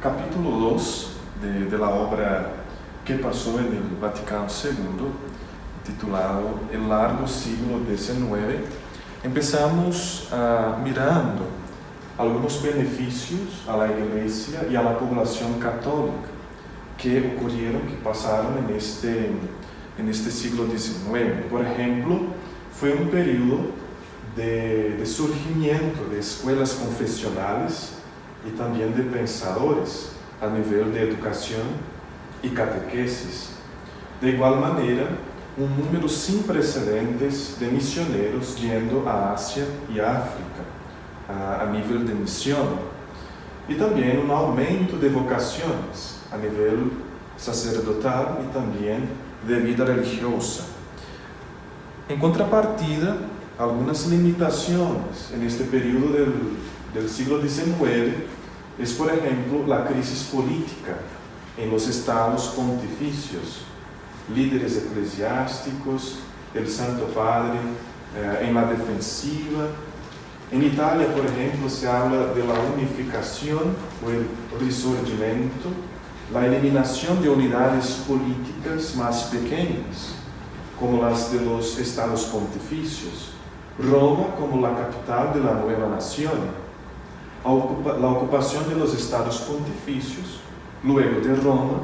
capítulo 2 de la obra que pasó en el Vaticano II, titulado El largo siglo XIX, empezamos mirando algunos beneficios a la Iglesia y a la población católica que ocurrieron, que pasaron en este siglo XIX. Por ejemplo, fue un periodo de surgimiento de escuelas confesionales y también de pensadores a nivel de educación y catequesis. De igual manera, un número sin precedentes de misioneros yendo a Asia y África a nivel de misión, y también un aumento de vocaciones a nivel sacerdotal y también de vida religiosa. En contrapartida, algunas limitaciones en este periodo del siglo XIX es, por ejemplo, la crisis política en los estados pontificios, líderes eclesiásticos, el Santo Padre en la defensiva. En Italia, por ejemplo, se habla de la unificación o el risorgimento, la eliminación de unidades políticas más pequeñas, como las de los estados pontificios, Roma como la capital de la nueva nación, la ocupación de los estados pontificios, luego de Roma,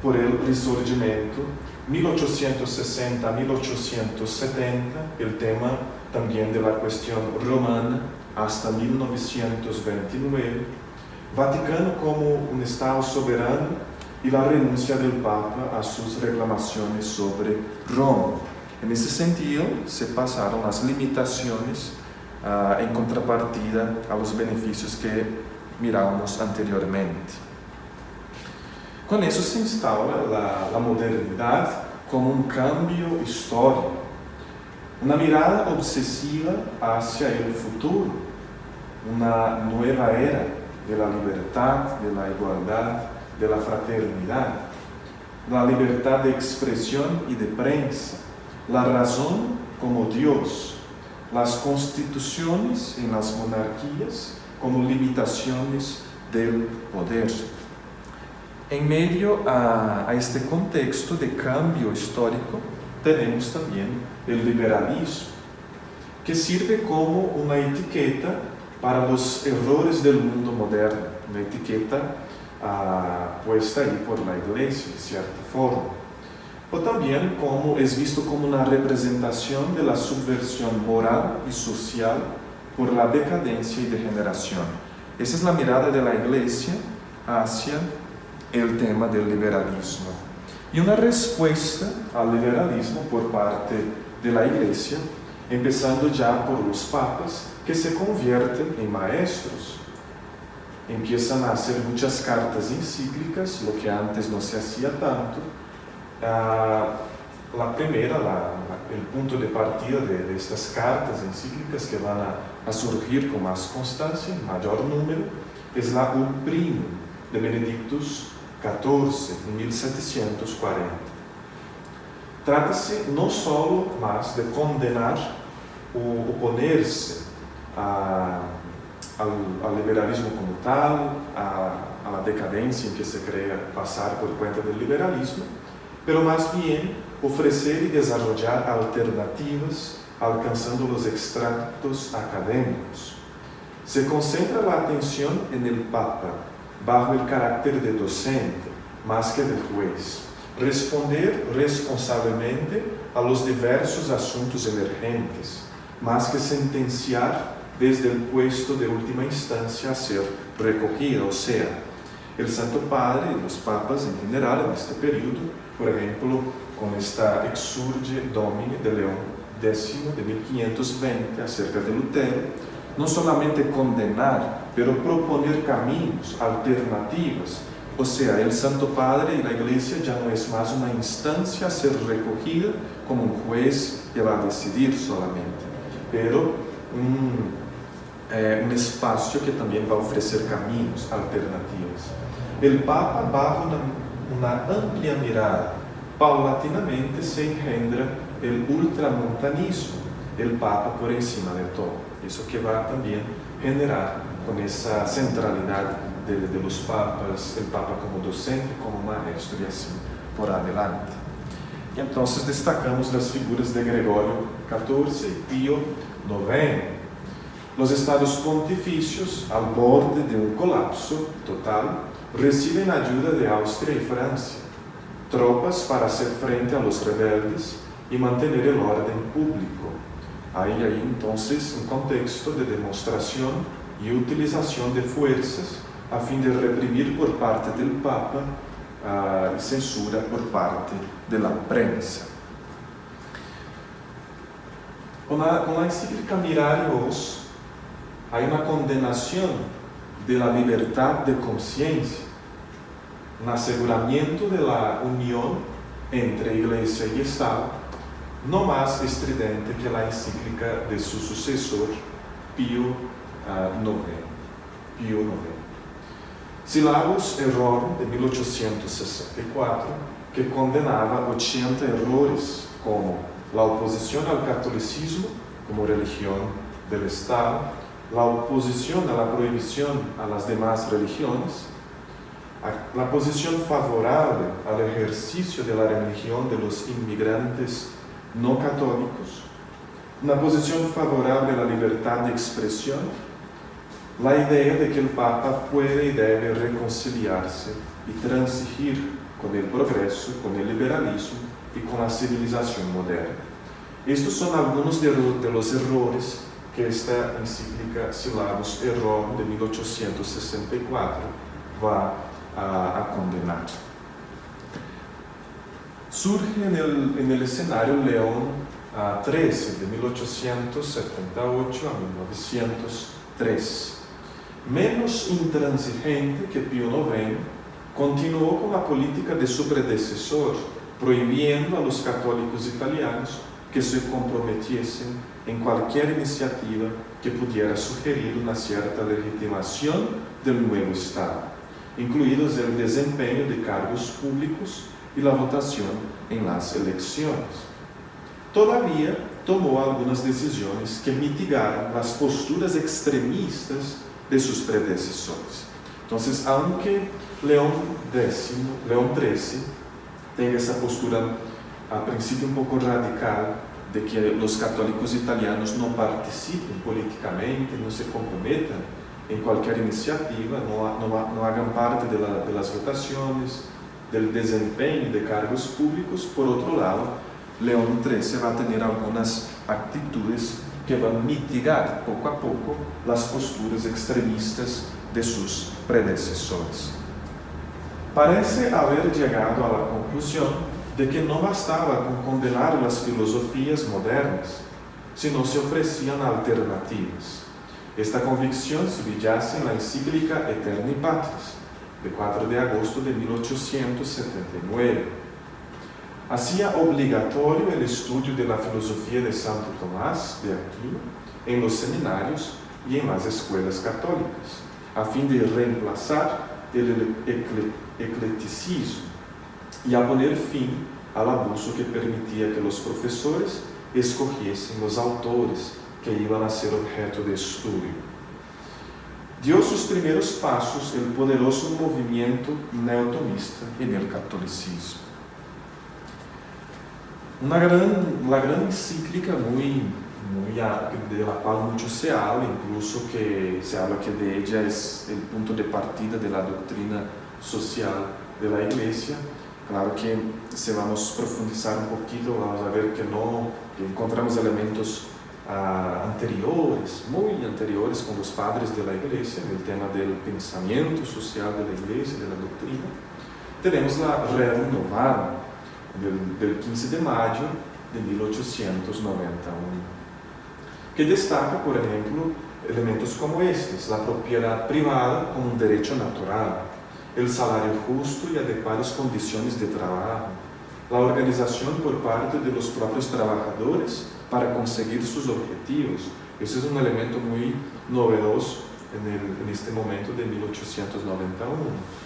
por el risorgimento, 1860 a 1870, el tema también de la cuestión romana, hasta 1929, Vaticano como un estado soberano y la renuncia del Papa a sus reclamaciones sobre Roma. En ese sentido, se pasaron las limitaciones en contrapartida a los beneficios que mirábamos anteriormente. Con eso se instaura la modernidad como un cambio histórico, una mirada obsesiva hacia el futuro, una nueva era de la libertad, de la igualdad, de la fraternidad, la libertad de expresión y de prensa, la razón como Dios, las constituciones en las monarquías como limitaciones del poder. En medio a este contexto de cambio histórico, tenemos también el liberalismo, que sirve como una etiqueta para los errores del mundo moderno, una etiqueta puesta ahí por la Iglesia, de cierta forma. O también es visto como una representación de la subversión moral y social por la decadencia y degeneración. Esa es la mirada de la Iglesia hacia el tema del liberalismo. Y una respuesta al liberalismo por parte de la Iglesia, empezando ya por los papas, que se convierten en maestros. Empiezan a hacer muchas cartas encíclicas, lo que antes no se hacía tanto. La primera, el punto de partida de estas cartas encíclicas que van a surgir con más constancia, en mayor número, es la Un Primum de Benedictus XIV, en 1740. Trata-se no solo más de condenar o oponerse al liberalismo como tal, a la decadencia en que se crea pasar por cuenta del liberalismo, pero más bien ofrecer y desarrollar alternativas alcanzando los extractos académicos. Se concentra la atención en el Papa, bajo el carácter de docente, más que de juez. Responder responsablemente a los diversos asuntos emergentes, más que sentenciar desde el puesto de última instancia a ser recogido. O sea, el Santo Padre y los papas en general en este periodo, por ejemplo, con esta Exsurge Domini de León X de 1520 acerca de Lutero, no solamente condenar, pero proponer caminos, alternativas. O sea, el Santo Padre y la Iglesia ya no es más una instancia a ser recogida como un juez que va a decidir solamente, pero un espacio que también va a ofrecer caminos, alternativas. El Papa, bajo una amplia mirada, paulatinamente se engendra el ultramontanismo, el Papa por encima de todo. Eso que va también a generar con esa centralidad de los papas, el papa como docente, como maestro y así por adelante. Y entonces destacamos las figuras de Gregorio XIV y Pío IX. Los estados pontificios, al borde de un colapso total, reciben ayuda de Austria y Francia, tropas para hacer frente a los rebeldes y mantener el orden público. Hay ahí entonces un contexto de demostración y utilización de fuerzas a fin de reprimir por parte del Papa y censura por parte de la prensa. Con la encíclica Mirarios hay una condenación de la libertad de conciencia, un aseguramiento de la unión entre Iglesia y Estado, no más estridente que la encíclica de su sucesor, Pío IX. Syllabus Errorum de 1864, que condenaba 80 errores como la oposición al catolicismo como religión del Estado, la oposición a la prohibición a las demás religiones, la posición favorable al ejercicio de la religión de los inmigrantes no católicos, una posición favorable a la libertad de expresión, la idea de que el Papa puede y debe reconciliarse y transigir con el progreso, con el liberalismo y con la civilización moderna. Estos son algunos de los errores que esta encíclica Syllabus Errorum de 1864 va a condenar. Surge en el escenario León XIII, de 1878 a 1903. Menos intransigente que Pío IX, continuó con la política de su predecesor, prohibiendo a los católicos italianos que se comprometiesen en cualquier iniciativa que pudiera sugerir una cierta legitimación del nuevo Estado, incluidos el desempeño de cargos públicos y la votación en las elecciones. Todavía tomó algunas decisiones que mitigaron las posturas extremistas de sus predecesores. Entonces, aunque León XIII tenga esa postura a principio un poco radical de que los católicos italianos no participen políticamente, no se comprometan en cualquier iniciativa, no hagan parte de las votaciones, del desempeño de cargos públicos, por otro lado, León XIII va a tener algunas actitudes que van a mitigar poco a poco las posturas extremistas de sus predecesores. Parece haber llegado a la conclusión de que no bastaba con condenar las filosofías modernas, sino se ofrecían alternativas. Esta convicción subyace en la encíclica Aeterni Patris, de 4 de agosto de 1879. Hacía obligatorio el estudio de la filosofía de Santo Tomás de Aquino en los seminarios y en las escuelas católicas, a fin de reemplazar el eclecticismo y a poner fin al abuso que permitía que los profesores escogiesen los autores que iban a ser objeto de estudio. Dio sus primeros pasos el poderoso movimiento neotomista en el catolicismo. La gran encíclica de la cual mucho se habla, incluso que se habla que de ella es el punto de partida de la doctrina social de la Iglesia. Claro que si vamos a profundizar un poquito, vamos a ver que encontramos elementos anteriores, muy anteriores con los padres de la Iglesia, en el tema del pensamiento social de la Iglesia, de la doctrina. Tenemos la Renovada del 15 de mayo de 1891, que destaca, por ejemplo, elementos como estos: la propiedad privada como un derecho natural, el salario justo y adecuadas condiciones de trabajo, la organización por parte de los propios trabajadores para conseguir sus objetivos. Ese es un elemento muy novedoso en este momento de 1891.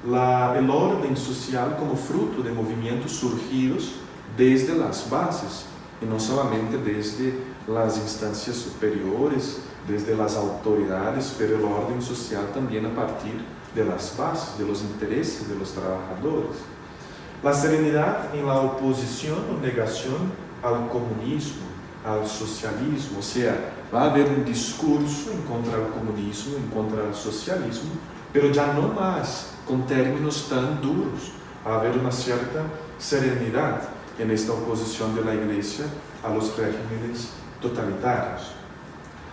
El orden social como fruto de movimientos surgidos desde las bases, y no solamente desde las instancias superiores, desde las autoridades, pero el orden social también a partir de las bases, de los intereses de los trabajadores. La serenidad en la oposición o negación al comunismo, al socialismo, o sea, va a haber un discurso en contra del comunismo, en contra del socialismo, pero ya no más con términos tan duros. Va a haber una cierta serenidad en esta oposición de la Iglesia a los regímenes totalitarios.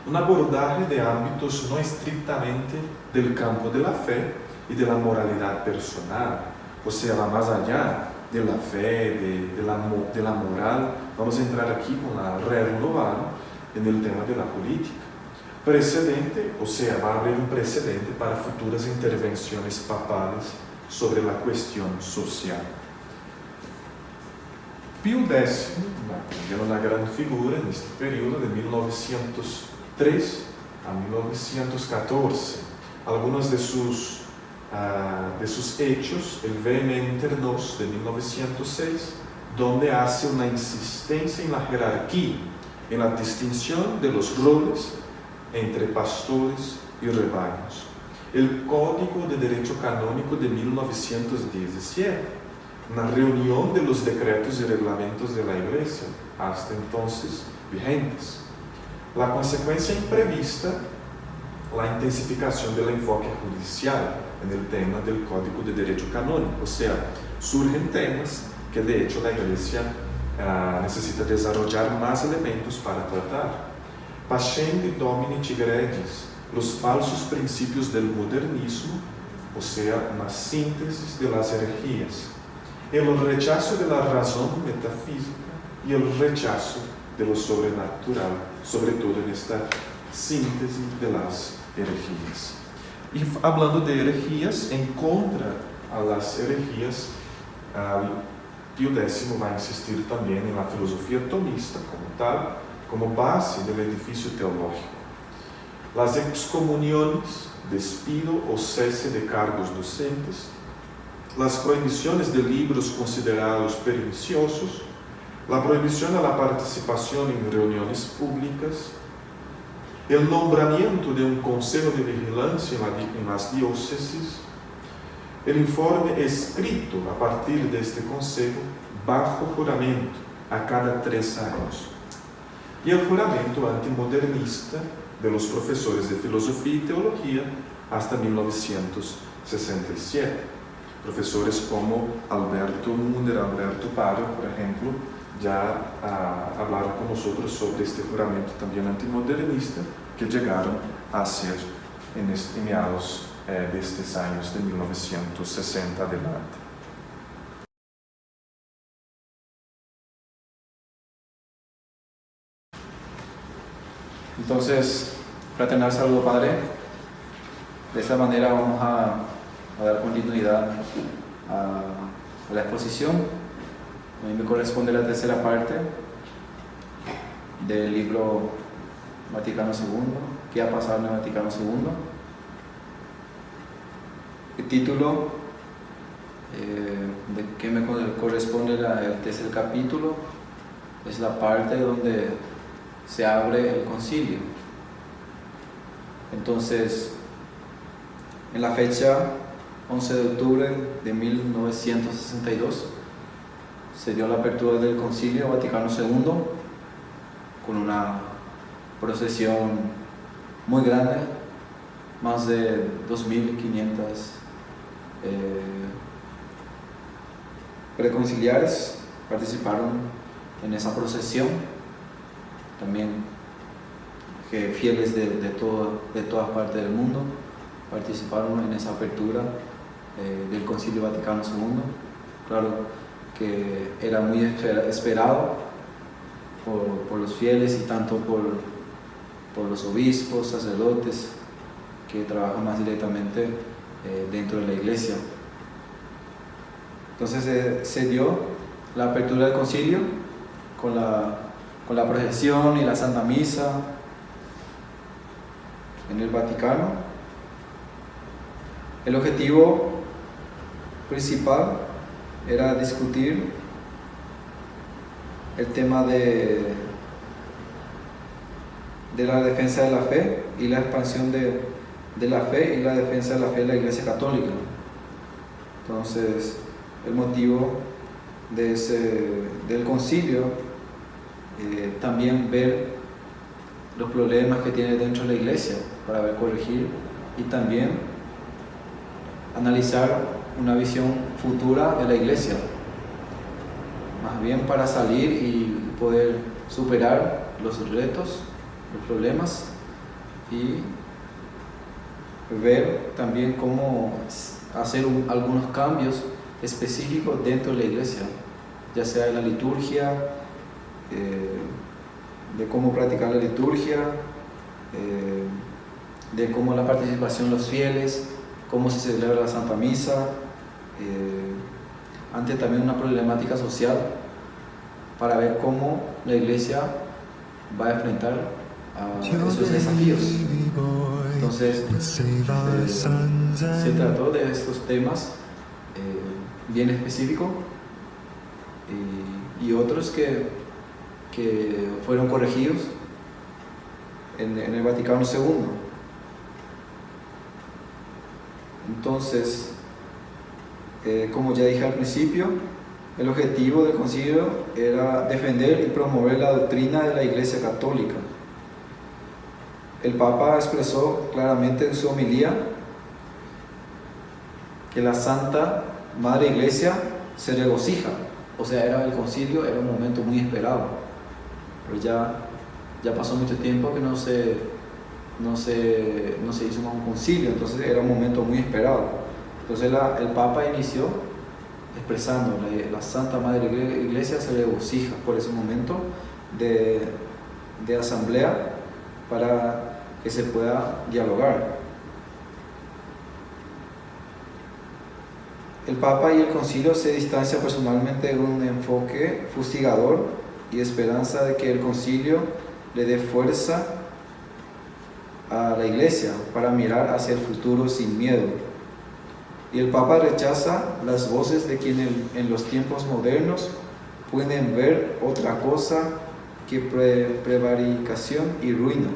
Un abordaje de ámbitos no estrictamente del campo de la fe y de la moralidad personal, o sea, va más allá de la fe, de la moral. Vamos a entrar aquí con la renovación en el tema de la política. Precedente, o sea, va a haber un precedente para futuras intervenciones papales sobre la cuestión social. Pío X, una gran figura en este periodo de 1903 a 1914. Algunos de sus hechos, el VM Internos de 1906, donde hace una insistencia en la jerarquía, en la distinción de los roles entre pastores y rebaños. El Código de Derecho Canónico de 1917, una reunión de los decretos y reglamentos de la Iglesia, hasta entonces vigentes. La consecuencia imprevista, la intensificación del enfoque judicial en el tema del Código de Derecho Canónico, o sea, surgen temas que de hecho la Iglesia necesita desarrollar más elementos para tratar. Pascendi Domini Tigredis, los falsos principios del modernismo, o sea, una síntesis de las herejías. El rechazo de la razón metafísica y el rechazo de lo sobrenatural, sobre todo en esta síntesis de las herejías. Y hablando de herejías, en contra a las herejías, Pío X va a insistir también en la filosofía tomista como tal, como base del edificio teológico. Las excomuniones, despido o cese de cargos docentes, las prohibiciones de libros considerados perniciosos, la prohibición a la participación en reuniones públicas, el nombramiento de un consejo de vigilancia en las diócesis, el informe escrito a partir de este consejo bajo juramento a cada 3 años, y el juramento antimodernista de los profesores de filosofía y teología hasta 1967. Profesores como Alberto Munder, Alberto Paro, por ejemplo, ya hablaron con nosotros sobre este juramento también antimodernista que llegaron a hacer en meados de estos años de 1960 adelante. Entonces, fraternal saludo, Padre. De esta manera vamos a dar continuidad a la exposición. A mí me corresponde la tercera parte del libro Vaticano II, ¿qué ha pasado en el Vaticano II? El título que me corresponde el tercer capítulo es la parte donde se abre el concilio. Entonces, en la fecha 11 de octubre de 1962 se dio la apertura del Concilio Vaticano II con una procesión muy grande, más de 2.500 preconciliares participaron en esa procesión, también que fieles de todas partes del mundo participaron en esa apertura del Concilio Vaticano II. Claro que era muy esperado por los fieles y tanto por los obispos, sacerdotes que trabajan más directamente dentro de la iglesia. Entonces se dio la apertura del concilio con la procesión y la Santa Misa en el Vaticano. El objetivo principal era discutir el tema de la defensa de la fe y la expansión de de la fe y la defensa de la fe de la Iglesia Católica. Entonces, el motivo del concilio, también ver los problemas que tiene dentro de la Iglesia para ver corregir, y también analizar una visión futura de la Iglesia, más bien para salir y poder superar los retos, los problemas, y ver también cómo hacer algunos cambios específicos dentro de la Iglesia, ya sea en la liturgia, de cómo practicar la liturgia, de cómo la participación de los fieles, cómo se celebra la Santa Misa, ante también una problemática social, para ver cómo la Iglesia va a enfrentar a esos desafíos. Entonces, se trató de estos temas bien específicos, y otros que fueron corregidos en el Vaticano II. Entonces, como ya dije al principio, el objetivo del concilio era defender y promover la doctrina de la Iglesia Católica. El Papa expresó claramente en su homilía que la Santa Madre Iglesia se regocija. O sea, el concilio era un momento muy esperado, pero ya pasó mucho tiempo que no se hizo un concilio, entonces era un momento muy esperado. Entonces el Papa inició expresando: la Santa Madre Iglesia se regocija por ese momento de asamblea, para que se pueda dialogar. El Papa y el concilio se distancian personalmente de un enfoque fustigador y esperanza de que el concilio le dé fuerza a la Iglesia para mirar hacia el futuro sin miedo. Y el Papa rechaza las voces de quienes en los tiempos modernos pueden ver otra cosa que prevaricación y ruina,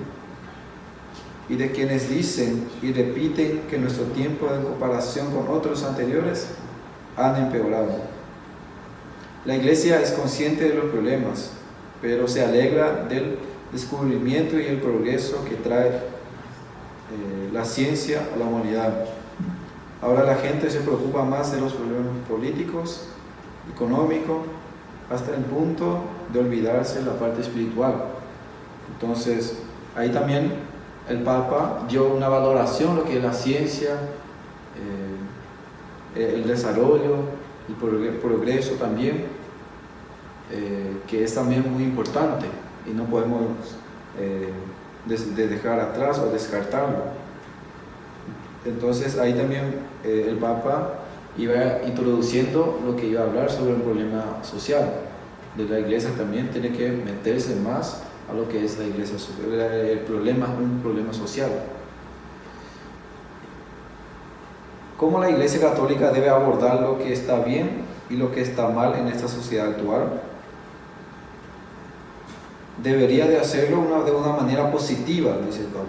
y de quienes dicen y repiten que nuestro tiempo en comparación con otros anteriores han empeorado. La Iglesia es consciente de los problemas, pero se alegra del descubrimiento y el progreso que trae la ciencia a la humanidad. Ahora la gente se preocupa más de los problemas políticos, económicos, hasta el punto de olvidarse de la parte espiritual. Entonces, ahí también el Papa dio una valoración de lo que es la ciencia, el desarrollo, el progreso también, que es también muy importante y no podemos dejar atrás o descartarlo. Entonces ahí también el Papa iba introduciendo lo que iba a hablar sobre el problema social de la Iglesia. También tiene que meterse más a lo que es la Iglesia, el problema, un problema social. ¿Cómo la Iglesia Católica debe abordar lo que está bien y lo que está mal en esta sociedad actual? Debería de hacerlo de una manera positiva, dice el Papa,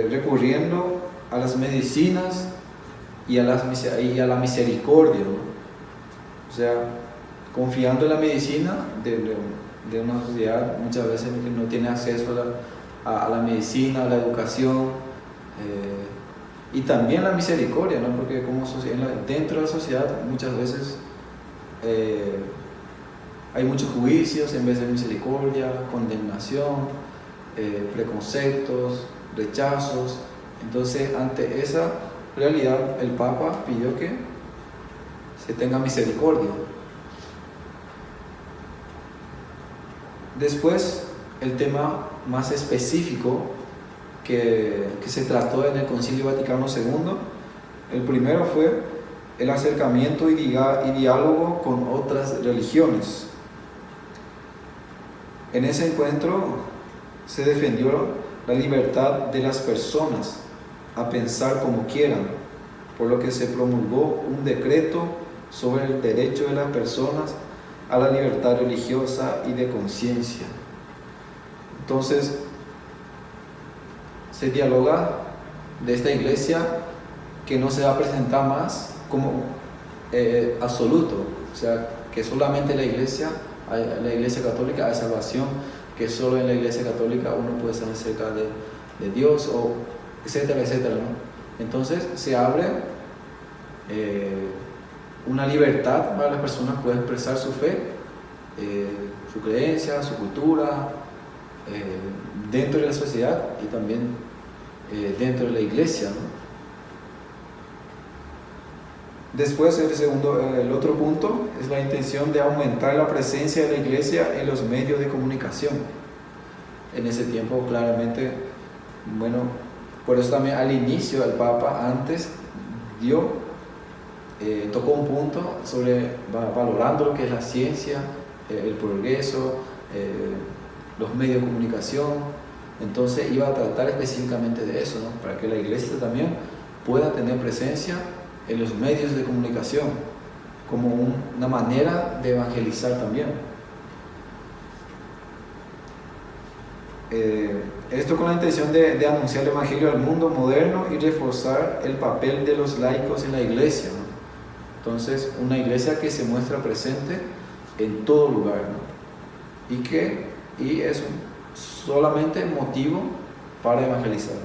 recurriendo a las medicinas y a la misericordia, ¿no? O sea, confiando en la medicina de una sociedad muchas veces que no tiene acceso a la medicina, a la educación, y también la misericordia, ¿no? Porque como dentro de la sociedad muchas veces hay muchos juicios en vez de misericordia, condenación, preconceptos, rechazos. Entonces, ante esa realidad, el Papa pidió que se tenga misericordia. Después, el tema más específico que se trató en el Concilio Vaticano II, el primero fue el acercamiento y diálogo con otras religiones. En ese encuentro se defendió la libertad de las personas a pensar como quieran, por lo que se promulgó un decreto sobre el derecho de las personas a la libertad religiosa y de conciencia. Entonces, se dialoga de esta iglesia que no se va a presentar más como absoluto, o sea, que solamente la iglesia católica hay salvación, que solo en la iglesia católica uno puede estar cerca de Dios, o etcétera, etcétera, ¿no? Entonces se abre una libertad para las personas poder expresar su fe, su creencia, su cultura, dentro de la sociedad y también dentro de la iglesia, ¿no? Después el otro punto es la intención de aumentar la presencia de la iglesia en los medios de comunicación. En ese tiempo claramente, bueno, por eso también al inicio el Papa antes tocó un punto sobre valorando lo que es la ciencia, el progreso, los medios de comunicación. Entonces iba a tratar específicamente de eso, ¿no? Para que la iglesia también pueda tener presencia en los medios de comunicación como una manera de evangelizar también. Esto con la intención de anunciar el evangelio al mundo moderno y reforzar el papel de los laicos en la iglesia, ¿no? Entonces, una iglesia que se muestra presente en todo lugar, ¿no? Y es solamente motivo para evangelizar.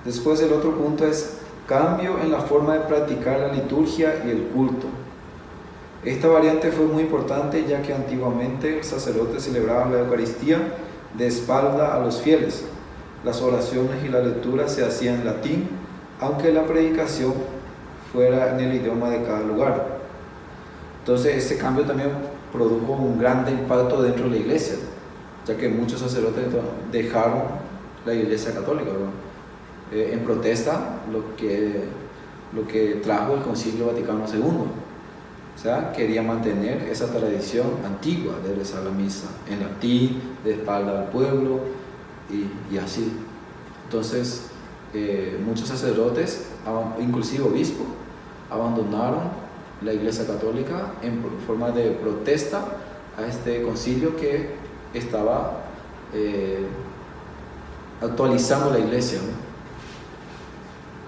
Después el otro punto es cambio en la forma de practicar la liturgia y el culto. Esta variante fue muy importante ya que antiguamente el sacerdote celebraba la Eucaristía de espalda a los fieles. Las oraciones y la lectura se hacían en latín, aunque la predicación fuera en el idioma de cada lugar. Entonces este cambio también produjo un gran impacto dentro de la iglesia, ya que muchos sacerdotes dejaron la iglesia católica, ¿no? En protesta lo que trajo el Concilio Vaticano II. O sea, quería mantener esa tradición antigua de rezar la misa en latín, de espalda al pueblo y así. Entonces, muchos sacerdotes, inclusive obispos, abandonaron la iglesia católica en forma de protesta a este concilio que estaba actualizando la iglesia, ¿no?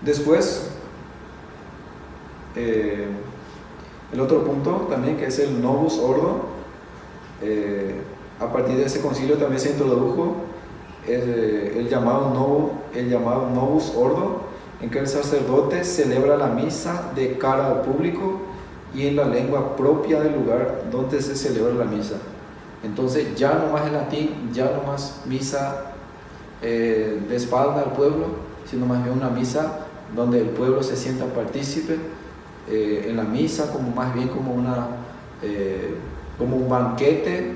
Después, el otro punto también, que es el Novus Ordo, a partir de ese concilio también se introdujo el llamado Novus Ordo, en que el sacerdote celebra la misa de cara al público y en la lengua propia del lugar donde se celebra la misa. Entonces ya no más en latín, ya no más misa de espalda al pueblo, sino más bien una misa donde el pueblo se sienta partícipe en la misa, más bien como un banquete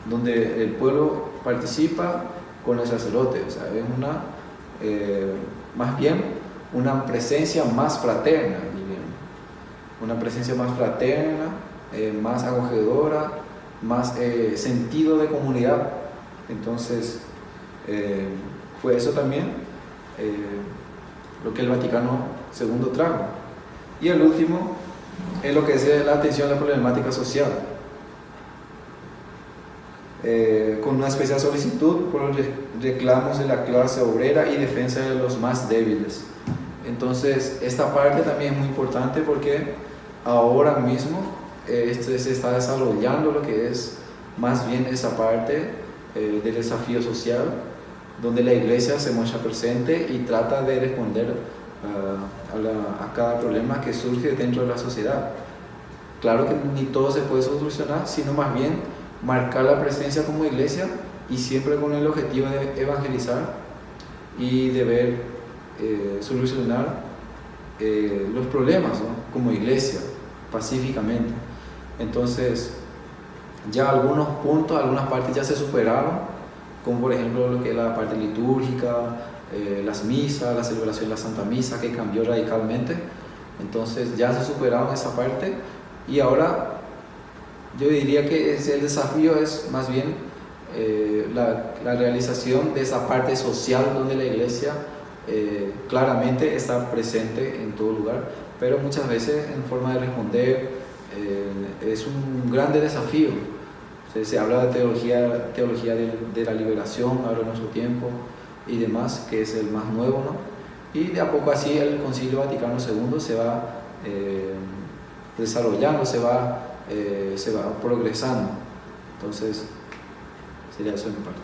donde el pueblo participa con el sacerdote. O sea, es más bien una presencia más fraterna, una presencia más fraterna, más acogedora, más sentido de comunidad. Entonces fue eso también lo que el Vaticano II trajo. Y el último es lo que es la atención a la problemática social, con una especial solicitud por los reclamos de la clase obrera y defensa de los más débiles. Entonces esta parte también es muy importante porque ahora mismo se está desarrollando lo que es más bien esa parte del desafío social, donde la iglesia se muestra presente y trata de responder a cada problema que surge dentro de la sociedad. Claro que ni todo se puede solucionar, sino más bien marcar la presencia como iglesia y siempre con el objetivo de evangelizar y de ver solucionar los problemas, ¿no? Como iglesia, pacíficamente. Entonces ya algunos puntos, algunas partes ya se superaron, como por ejemplo lo que es la parte litúrgica, las misas, la celebración de la Santa Misa, que cambió radicalmente. Entonces ya se superaron esa parte y ahora yo diría que el desafío es más bien la realización de esa parte social donde la iglesia claramente está presente en todo lugar, pero muchas veces en forma de responder es un grande desafío. Se habla de teología de la liberación ahora en nuestro tiempo, y demás, que es el más nuevo, ¿no? Y de a poco así el Concilio Vaticano II se va desarrollando, se va progresando. Entonces, sería eso en parte.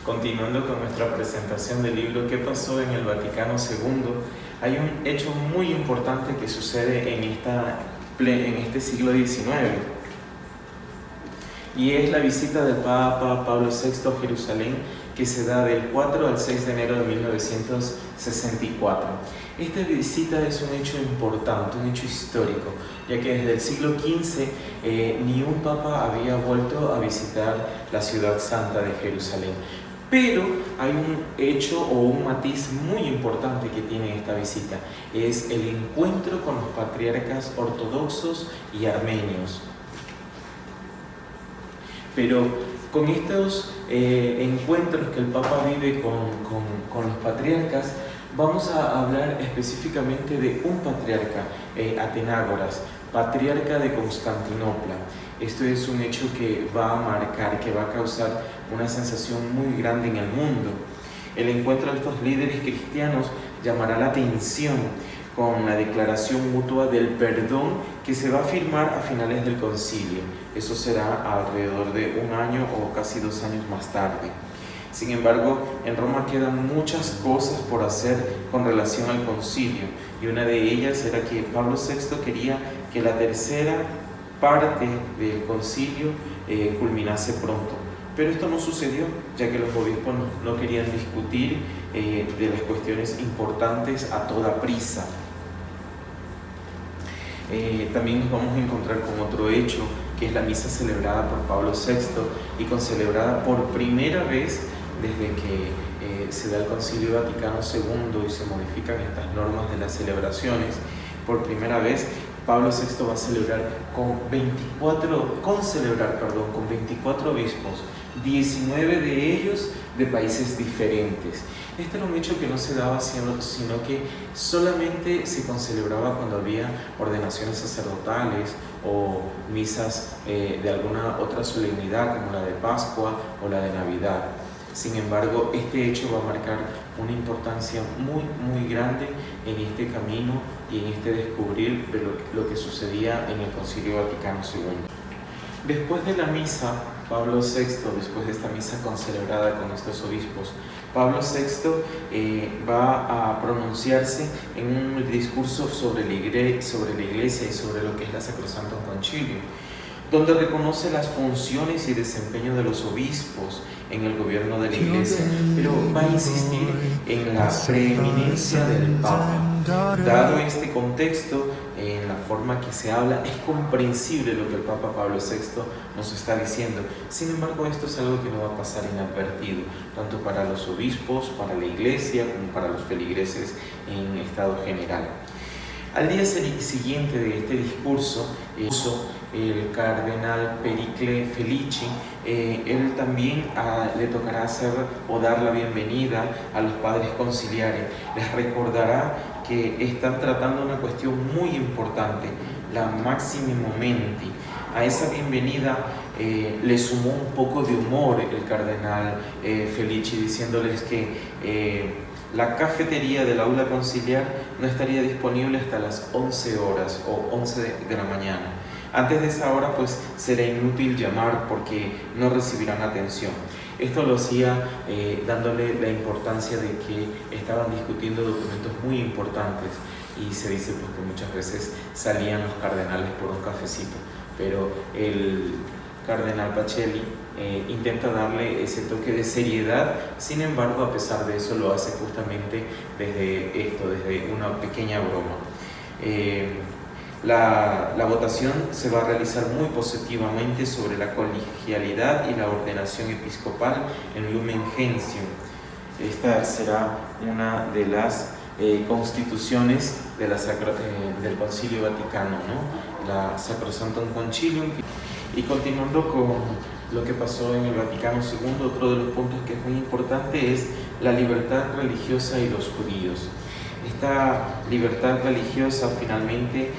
Continuando con nuestra presentación del libro ¿Qué pasó en el Vaticano II? Hay un hecho muy importante que sucede en este siglo XIX, y es la visita del Papa Pablo VI a Jerusalén, que se da del 4 al 6 de enero de 1964. Esta visita es un hecho importante, un hecho histórico, ya que desde el siglo XV ni un papa había vuelto a visitar la ciudad santa de Jerusalén. Pero hay un hecho o un matiz muy importante que tiene esta visita, es el encuentro con los patriarcas ortodoxos y armenios. Pero con estos encuentros que el Papa vive con los patriarcas, vamos a hablar específicamente de un patriarca, Atenágoras, patriarca de Constantinopla. Esto es un hecho que va a marcar, que va a causar una sensación muy grande en el mundo. El encuentro de estos líderes cristianos llamará la atención con la declaración mutua del perdón que se va a firmar a finales del concilio. Eso será alrededor de un año o casi 2 años más tarde. Sin embargo, en Roma quedan muchas cosas por hacer con relación al concilio, y una de ellas era que Pablo VI quería que la tercera parte del concilio culminase pronto. Pero esto no sucedió, ya que los obispos no querían discutir de las cuestiones importantes a toda prisa. También nos vamos a encontrar con otro hecho, que es la misa celebrada por Pablo VI y concelebrada por primera vez desde que se da el Concilio Vaticano II y se modifican estas normas de las celebraciones. Por primera vez Pablo VI va a celebrar con 24 obispos, 19 de ellos de países diferentes. Este era un hecho que no se daba, sino que solamente se concelebraba cuando había ordenaciones sacerdotales o misas de alguna otra solemnidad, como la de Pascua o la de Navidad. Sin embargo, este hecho va a marcar una importancia muy, muy grande en este camino y en este descubrir de lo que sucedía en el Concilio Vaticano II. Después de la misa, Pablo VI, después de esta misa concelebrada con estos obispos, Pablo VI va a pronunciarse en un discurso sobre la Iglesia y sobre lo que es la Sacrosantum Concilium, donde reconoce las funciones y desempeño de los obispos en el gobierno de la Iglesia, pero va a insistir en la preeminencia del Papa. Dado este contexto, en la forma que se habla, es comprensible lo que el Papa Pablo VI nos está diciendo. Sin embargo, esto es algo que no va a pasar inadvertido, tanto para los obispos, para la Iglesia, como para los feligreses en estado general. Al día siguiente de este discurso, el cardenal Pericle Felici, él también le tocará hacer o dar la bienvenida a los padres conciliares. Les recordará que están tratando una cuestión muy importante, la Maximi Momenti. A esa bienvenida le sumó un poco de humor el cardenal Felici, diciéndoles que la cafetería del aula conciliar no estaría disponible hasta las 11 horas o 11 de la mañana. Antes de esa hora, pues, será inútil llamar porque no recibirán atención. Esto lo hacía dándole la importancia de que estaban discutiendo documentos muy importantes, y se dice pues, que muchas veces salían los cardenales por un cafecito, pero el cardenal Pacelli intenta darle ese toque de seriedad. Sin embargo, a pesar de eso, lo hace justamente desde una pequeña broma. La votación se va a realizar muy positivamente sobre la colegialidad y la ordenación episcopal en Lumen Gentium. Esta será una de las constituciones del Concilio Vaticano, ¿no? La Sacrosantum Concilium. Y continuando con lo que pasó en el Vaticano II, otro de los puntos que es muy importante es la libertad religiosa y los judíos. Esta libertad religiosa finalmente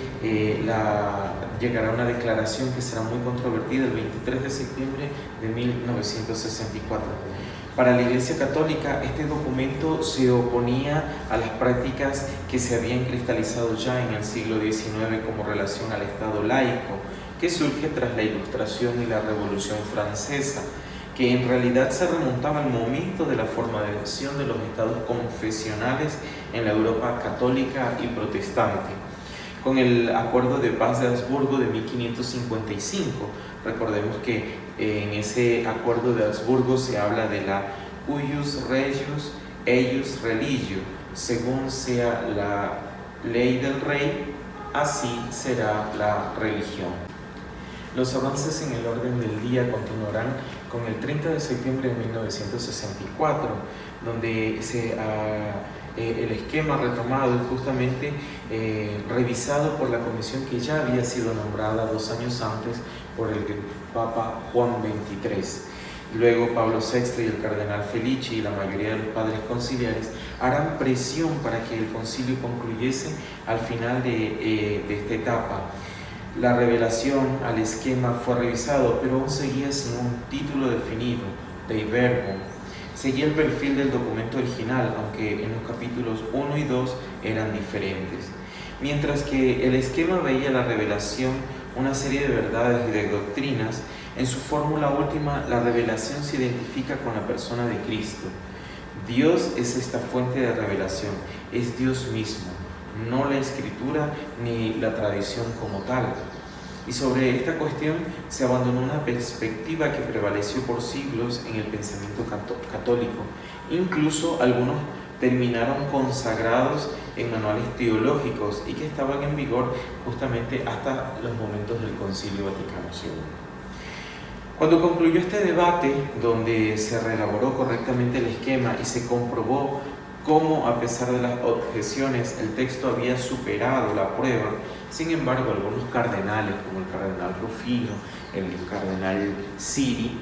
la llegará una declaración que será muy controvertida el 23 de septiembre de 1964. Para la Iglesia Católica, este documento se oponía a las prácticas que se habían cristalizado ya en el siglo XIX como relación al Estado laico, que surge tras la Ilustración y la Revolución Francesa, que en realidad se remontaba al momento de la formación de los estados confesionales en la Europa católica y protestante. Con el Acuerdo de Paz de Habsburgo de 1555, recordemos que en ese Acuerdo de Habsburgo se habla de la cuius regius eius religio, según sea la ley del rey, así será la religión. Los avances en el orden del día continuarán con el 30 de septiembre de 1964, donde el esquema retomado y justamente revisado por la comisión que ya había sido nombrada 2 años antes por el Papa Juan XXIII. Luego Pablo VI y el cardenal Felici y la mayoría de los padres conciliares harán presión para que el concilio concluyese al final de esta etapa. La revelación al esquema fue revisado, pero aún seguía sin un título definido, Dei Verbum. Seguía el perfil del documento original, aunque en los capítulos 1 y 2 eran diferentes. Mientras que el esquema veía la revelación, una serie de verdades y de doctrinas, en su fórmula última la revelación se identifica con la persona de Cristo. Dios es esta fuente de revelación, es Dios mismo, no la escritura ni la tradición como tal. Y sobre esta cuestión se abandonó una perspectiva que prevaleció por siglos en el pensamiento católico. Incluso algunos terminaron consagrados en manuales teológicos y que estaban en vigor justamente hasta los momentos del Concilio Vaticano II. Cuando concluyó este debate, donde se reelaboró correctamente el esquema y se comprobó cómo, a pesar de las objeciones, el texto había superado la prueba, sin embargo, algunos cardenales, como el cardenal Rufino, el cardenal Siri,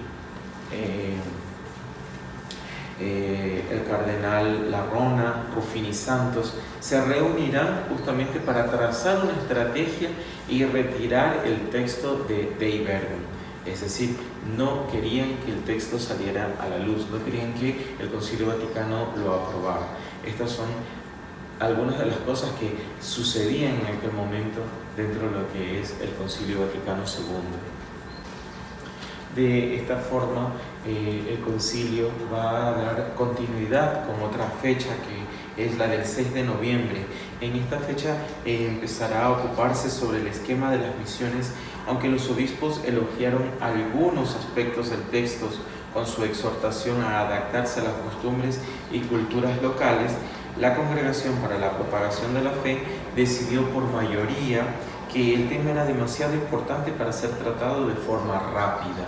el cardenal Larrona, Rufini Santos, se reunirán justamente para trazar una estrategia y retirar el texto de Dei Verbum. Es decir, no querían que el texto saliera a la luz, no querían que el Concilio Vaticano lo aprobara. Estas son algunas de las cosas que sucedían en aquel momento dentro de lo que es el Concilio Vaticano II. De esta forma, el concilio va a dar continuidad con otra fecha que es la del 6 de noviembre. En esta fecha empezará a ocuparse sobre el esquema de las misiones, aunque los obispos elogiaron algunos aspectos del texto con su exhortación a adaptarse a las costumbres y culturas locales. La Congregación para la Propagación de la Fe decidió por mayoría que el tema era demasiado importante para ser tratado de forma rápida.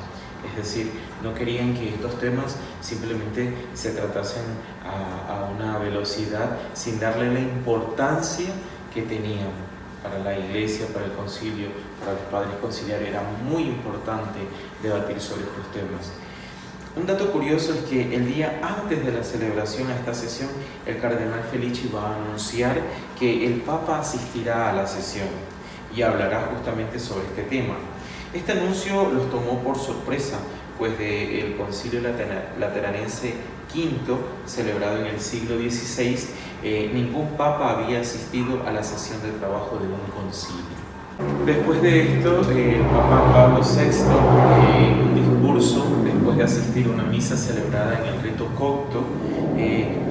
Es decir, no querían que estos temas simplemente se tratasen a una velocidad sin darle la importancia que tenían para la Iglesia, para el concilio, para los padres conciliares. Era muy importante debatir sobre estos temas. Un dato curioso es que el día antes de la celebración a esta sesión, el cardenal Felici va a anunciar que el Papa asistirá a la sesión y hablará justamente sobre este tema. Este anuncio los tomó por sorpresa, pues del Concilio Lateranense V, celebrado en el siglo XVI, ningún Papa había asistido a la sesión de trabajo de un concilio. Después de esto, el Papa Pablo VI, en un discurso, después de asistir a una misa celebrada en el rito copto,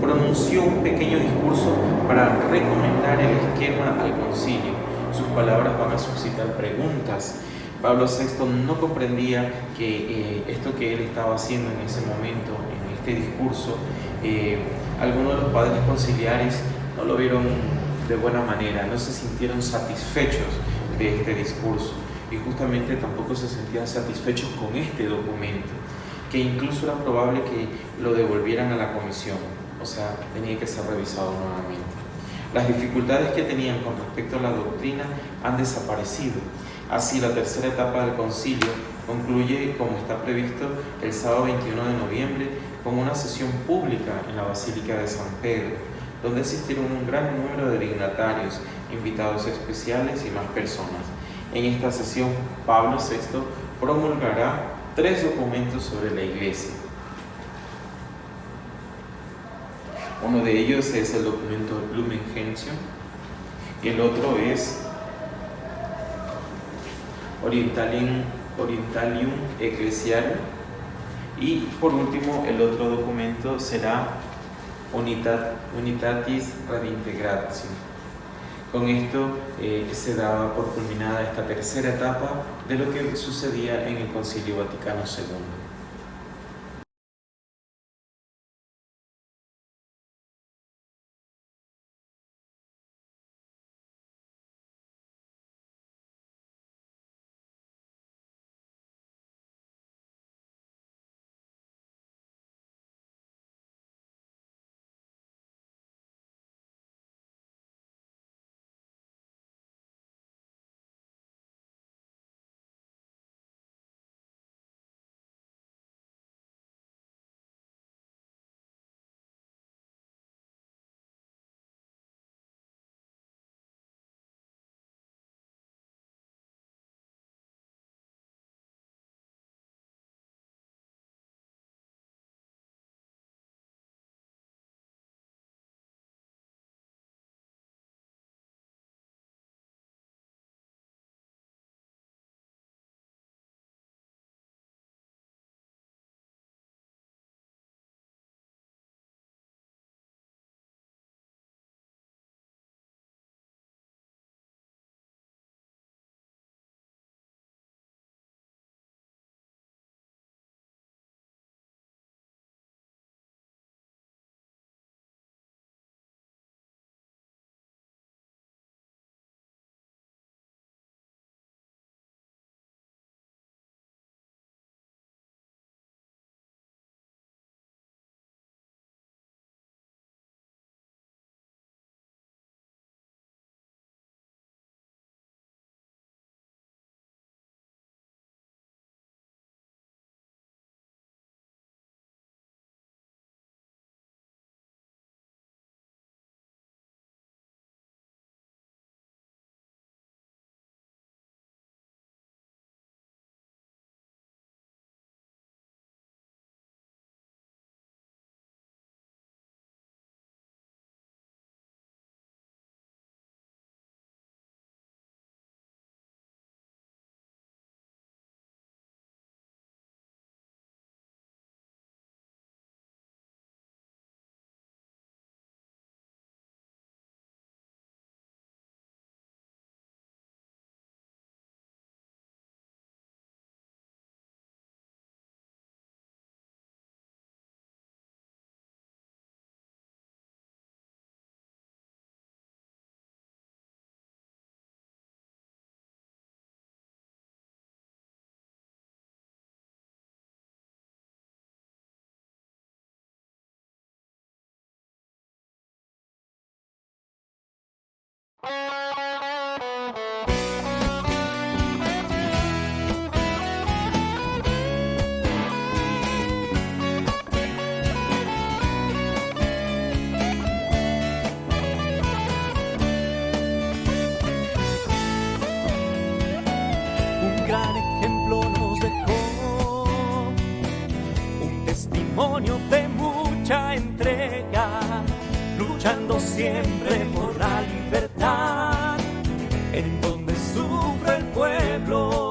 pronunció un pequeño discurso para recomendar el esquema al concilio. Sus palabras van a suscitar preguntas. Pablo VI no comprendía que esto que él estaba haciendo en ese momento, en este discurso, algunos de los padres conciliares no lo vieron de buena manera, no se sintieron satisfechos de este discurso y justamente tampoco se sentían satisfechos con este documento, que incluso era probable que lo devolvieran a la comisión, o sea, tenía que ser revisado nuevamente. Las dificultades que tenían con respecto a la doctrina han desaparecido. Así, la tercera etapa del concilio concluye, como está previsto, el sábado 21 de noviembre con una sesión pública en la Basílica de San Pedro, donde asistieron un gran número de dignatarios, invitados especiales y más personas. En esta sesión, Pablo VI promulgará 3 documentos sobre la Iglesia. Uno de ellos es el documento Lumen Gentium y el otro es Orientalium Ecclesiarum, y por último el otro documento será Unitatis Redintegratio. Con esto se daba por culminada esta tercera etapa de lo que sucedía en el Concilio Vaticano II. De mucha entrega, luchando siempre por la libertad, en donde sufre el pueblo.